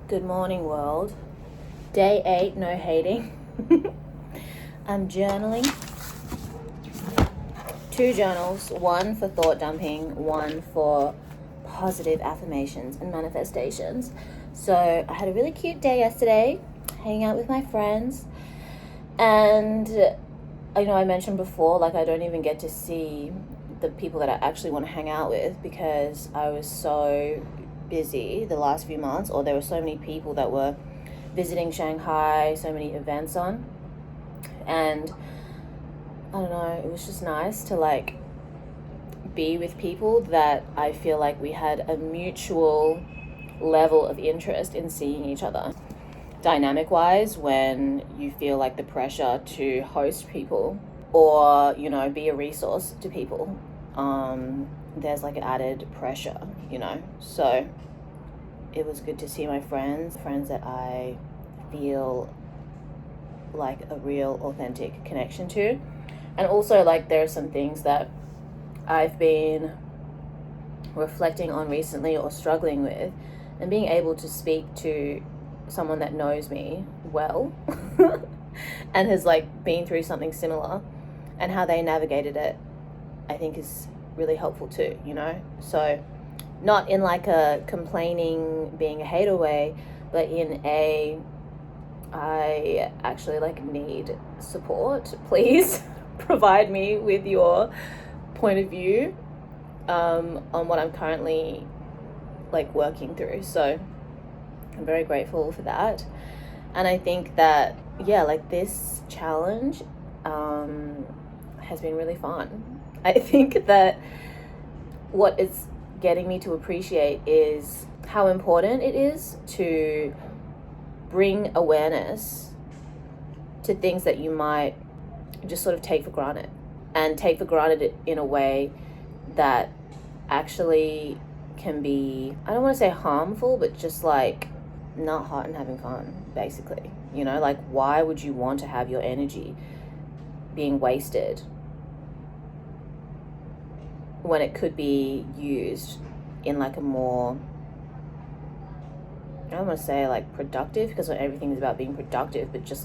Good morning, world. Day 8, no hating. I'm journaling. 2 journals, one for thought dumping, one for positive affirmations and manifestations. So I had a really cute day yesterday, hanging out with my friends. And I mentioned before, I don't even get to see the people that I actually want to hang out with because I was so busy the last few months, or there were so many people that were visiting Shanghai, so many events on, and I don't know, it was just nice to be with people that I feel like we had a mutual level of interest in seeing each other. Dynamic wise, when you feel like the pressure to host people or be a resource to people, there's an added pressure, so it was good to see my friends that I feel like a real authentic connection to. And also there are some things that I've been reflecting on recently or struggling with, and being able to speak to someone that knows me well and has been through something similar and how they navigated it, I think is really helpful too, so not in a complaining, being a hater way, but in a I actually need support, please provide me with your point of view on what I'm currently working through. So I'm very grateful for that. And I think that this challenge has been really fun. I think that what it's getting me to appreciate is how important it is to bring awareness to things that you might just sort of take for granted, and take for granted in a way that actually can be, I don't want to say harmful, but just not hot and having fun, basically. Why would you want to have your energy being wasted when it could be used in a more, I don't want to say productive, because not everything is about being productive, but just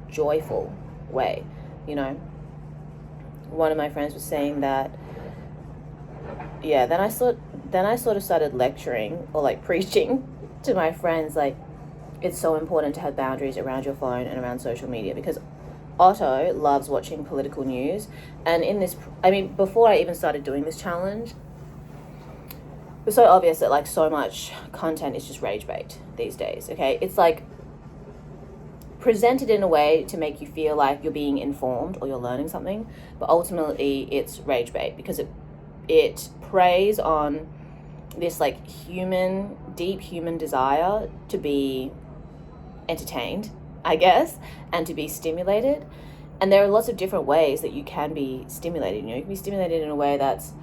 joyful way. One of my friends was saying that, then I sort of started lecturing or preaching to my friends it's so important to have boundaries around your phone and around social media, because Otto loves watching political news. And before I even started doing this challenge, it was so obvious that so much content is just rage bait these days. Okay, it's presented in a way to make you feel like you're being informed or you're learning something, but ultimately it's rage bait because it preys on this deep human desire to be entertained, I guess, and to be stimulated. And there are lots of different ways that you can be stimulated. You can be stimulated in a way that's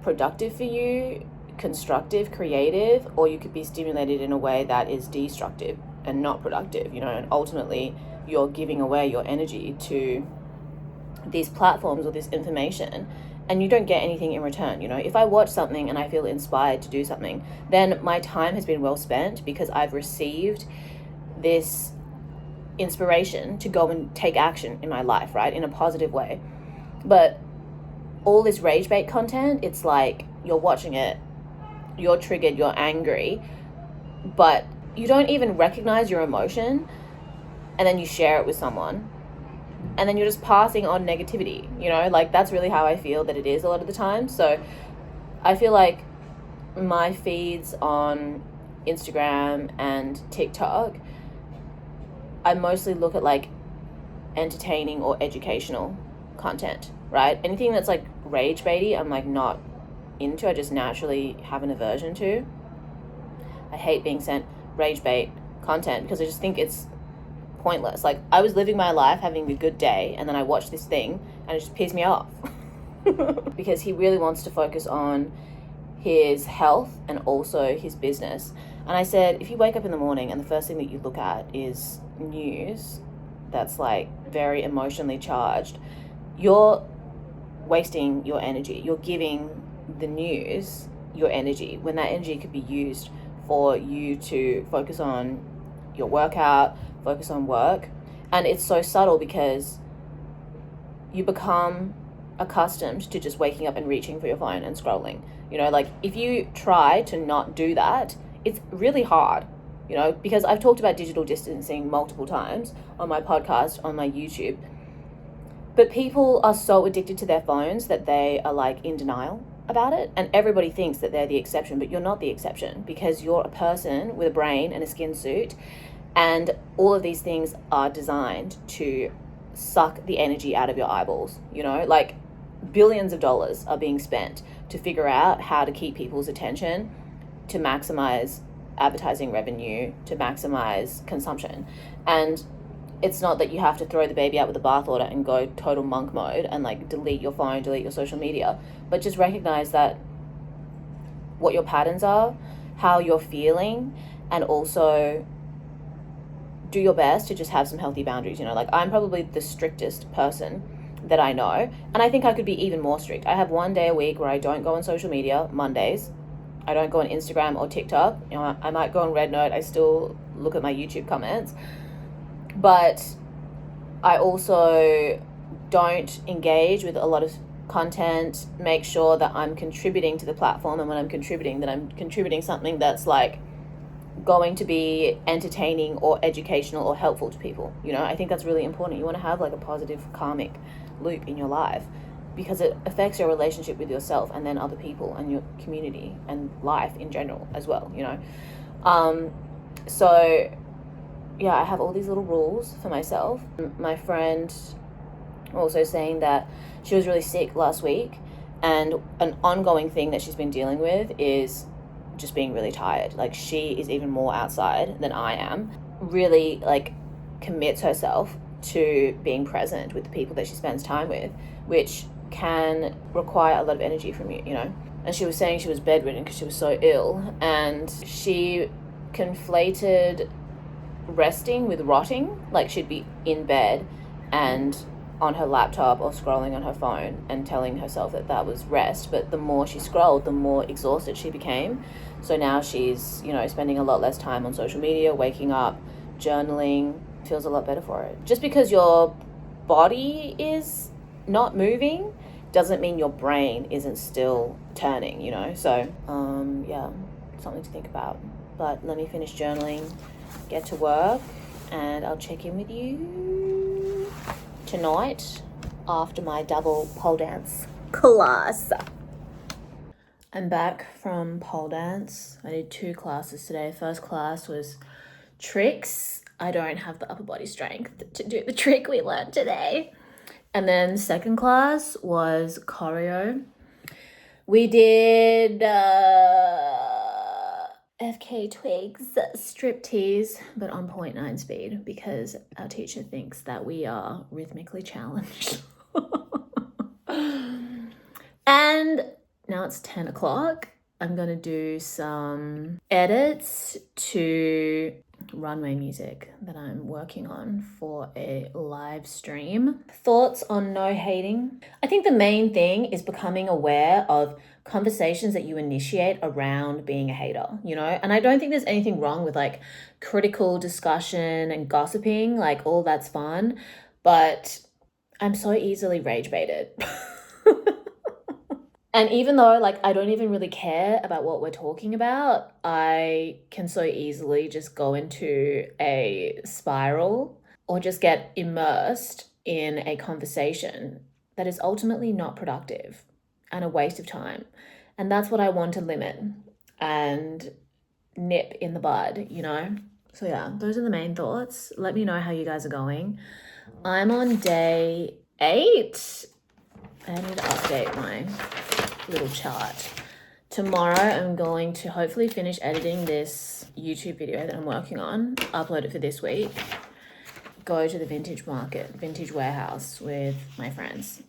productive for you, constructive, creative, or you could be stimulated in a way that is destructive and not productive, and ultimately you're giving away your energy to these platforms or this information, and you don't get anything in return. If I watch something and I feel inspired to do something, then my time has been well spent because I've received this inspiration to go and take action in my life, right, in a positive way. But all this rage bait content, it's you're watching it, you're triggered, you're angry, but you don't even recognize your emotion, and then you share it with someone, and then you're just passing on negativity, that's really how I feel that it is a lot of the time. So I feel my feeds on Instagram and TikTok, I mostly look at entertaining or educational content, right? Anything that's rage baity, I'm not into. I just naturally have an aversion to. I hate being sent rage bait content because I just think it's pointless. I was living my life having a good day, and then I watched this thing and it just pissed me off because he really wants to focus on his health and also his business. And I said, if you wake up in the morning and the first thing that you look at is news that's very emotionally charged, you're wasting your energy. You're giving the news your energy when that energy could be used for you to focus on your workout, focus on work. And it's so subtle because you become accustomed to just waking up and reaching for your phone and scrolling. You know, like if you try to not do that, it's really hard, you know, because I've talked about digital distancing multiple times on my podcast, on my YouTube. But people are so addicted to their phones that they are like in denial about it. And everybody thinks that they're the exception, but you're not the exception because you're a person with a brain and a skin suit. And all of these things are designed to suck the energy out of your eyeballs, you know, like billions of dollars are being spent to figure out how to keep people's attention, to maximize advertising revenue, to maximize consumption. And it's not that you have to throw the baby out with the bathwater and go total monk mode and like delete your phone, delete your social media, but just recognize that what your patterns are, how you're feeling, and also do your best to just have some healthy boundaries. You know, like I'm probably the strictest person that I know, and I think I could be even more strict. I have one day a week where I don't go on social media, Mondays. I don't go on Instagram or TikTok. You know, I might go on Red Note. I still look at my YouTube comments. But I also don't engage with a lot of content, make sure that I'm contributing to the platform. And when I'm contributing, that I'm contributing something that's like going to be entertaining or educational or helpful to people. You know, I think that's really important. You want to have like a positive karmic loop in your life because it affects your relationship with yourself and then other people and your community and life in general as well, you know. So yeah, I have all these little rules for myself. My friend also saying that she was really sick last week, and an ongoing thing that she's been dealing with is just being really tired. Like she is even more outside than I am, really like commits herself to being present with the people that she spends time with, which can require a lot of energy from you, you know. And she was saying she was bedridden because she was so ill, and she conflated resting with rotting. Like she'd be in bed and on her laptop or scrolling on her phone and telling herself that that was rest, but the more she scrolled, the more exhausted she became. So now she's, you know, spending a lot less time on social media, waking up, journaling, feels a lot better for it. Just because your body is not moving doesn't mean your brain isn't still turning, you know. So yeah, something to think about. But let me finish journaling, get to work, and I'll check in with you tonight after my double pole dance class. I'm back from pole dance. I did 2 classes today. First class was tricks. I don't have the upper body strength to do the trick we learned today. And then second class was choreo. We did FK Twigs striptease, but on 0.9 speed because our teacher thinks that we are rhythmically challenged. And now it's 10 o'clock. I'm going to do some edits to runway music that I'm working on for a live stream. Thoughts on no hating? I think the main thing is becoming aware of conversations that you initiate around being a hater, you know? And I don't think there's anything wrong with like critical discussion and gossiping, like all that's fun, but I'm so easily rage baited. And even though like I don't even really care about what we're talking about, I can so easily just go into a spiral or just get immersed in a conversation that is ultimately not productive and a waste of time. And that's what I want to limit and nip in the bud, you know? So yeah, those are the main thoughts. Let me know how you guys are going. I'm on day 8. I need to update my little chart. Tomorrow I'm going to hopefully finish editing this YouTube video that I'm working on, upload it for this week, go to the vintage market, vintage warehouse with my friends.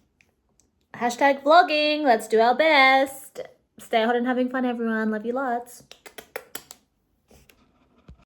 #vlogging, let's do our best. Stay hot and having fun, everyone. Love you lots.